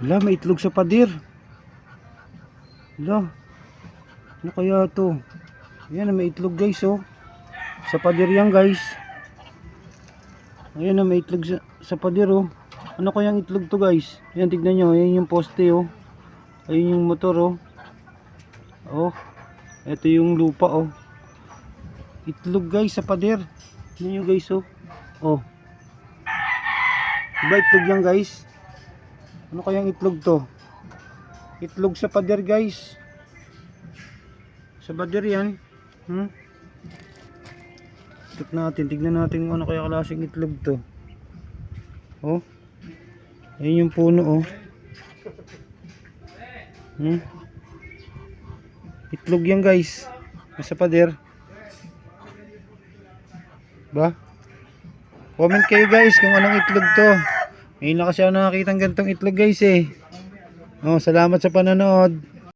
Wala, may itlog sa pader. Wala. Ano kaya to? Ayan, may itlog guys, oh. Sa pader yan guys. Ayan, may itlog sa pader, oh. Ano kayang itlog to guys? Ayan, tignan nyo. Ayan yung poste, oh. Ayan yung motor, oh. Oh. Ito yung lupa, oh. Itlog guys sa pader. Tignan nyo guys, oh. Oh. Diba itlog yan guys? Ano kayang itlog to? Itlog sa pader guys. Sa pader yan. Tignan natin kung ano kaya klaseng itlog to. Oh. Ayun yung puno, oh. Itlog yan guys. Sa pader. Ba? Comment kayo guys kung anong itlog to. Ngayon lang kasi ako nakakita ng ganitong itlog guys eh. Oh, salamat sa panonood.